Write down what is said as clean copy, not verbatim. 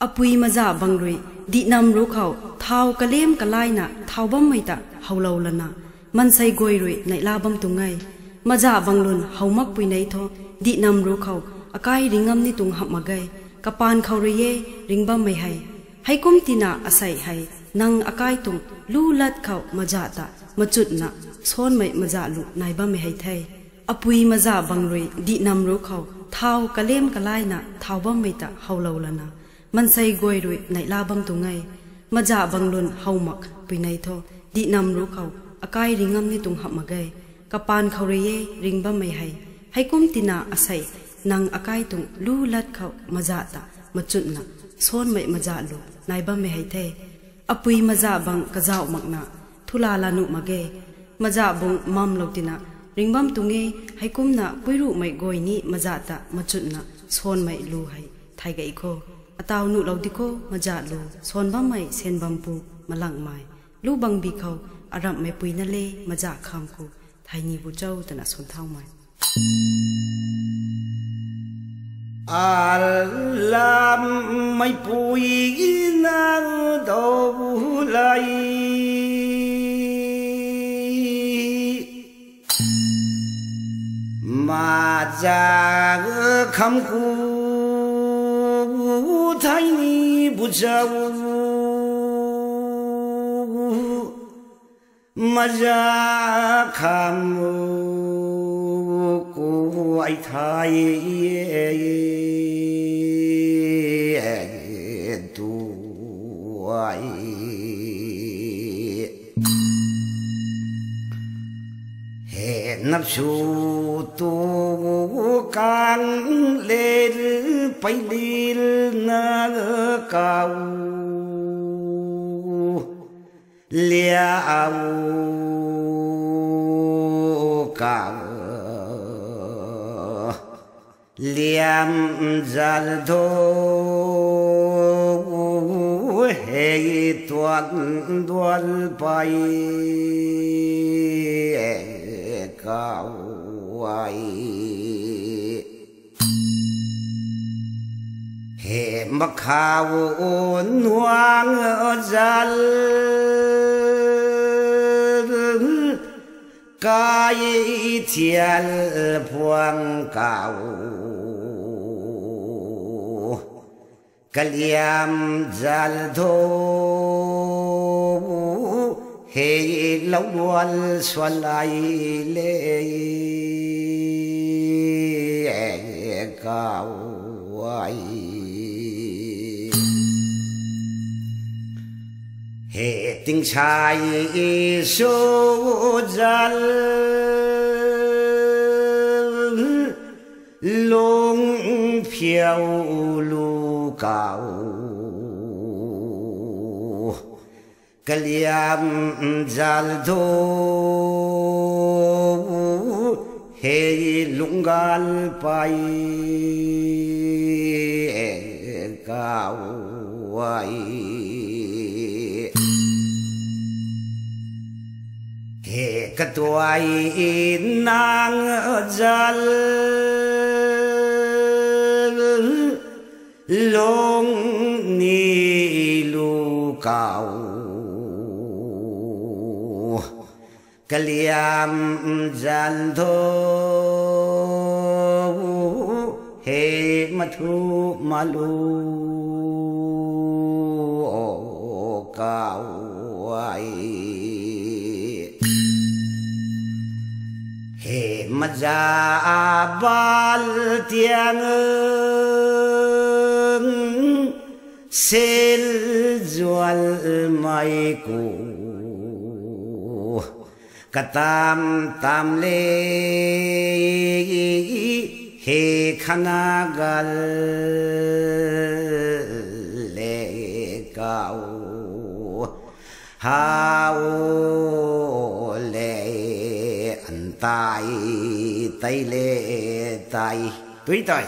apui maza bangrui di nam ru khau thau kalem kalaina thawbam maita hawlolana mansai goirui naila bam tungai maza banglun haumak pui nei tho di nam ru khau akai ringam ni tung hamagai kapan khawriye ringbam mai hai haikum tina asai hai nang akai tung lu lat khau maza ta machut na son mai maza lu naiba mai hai thai apui maza bangrui di nam ru khau thau kalem kalaina thawbam maita hawlolana mansai goirui naila bam tungai maza banglun haumak pui nei tho di nam ru khau akai ringam ni tung hamagai kapan khawriye ringbam mai hai haikum tina asai nang akai tung lu lat khau maza ta machut na son mai maza lu naiba mai hai the apui maza bang kazau makna thula lanu mage maza bung mam lotina ringbam tunge haikum na puiru mai goini maza ta machut na son mai lu hai thai gai ko ataw nu lodiko maza lu son bam mai sen bam pu malang mai lu bang bi khau aram mai pui na le maza kham ko thai ni bu chau tana son thau mai alam mai pui nang do lai maza kham ku thai ni bu chau maza kham ku ai thai tu ai he nap su tu can lên pai đi na cao liao cao liam zal tho hey tuan dual pai cao ai he makhao nuang zal cái thiên phong cao kaliam zal tho he lâu đoan xuân ai lê cao ai he tình sai số zal lông phiêu lu cao kaliam zal tho he lungal pai cao ai he katuai nang zal long ni lu cao kaliam zal tho he mathu malu cao ai he maza bal tiang sel jual mai ku katam tam le he khana gal le cao hao le an tai tai le tai tùy tai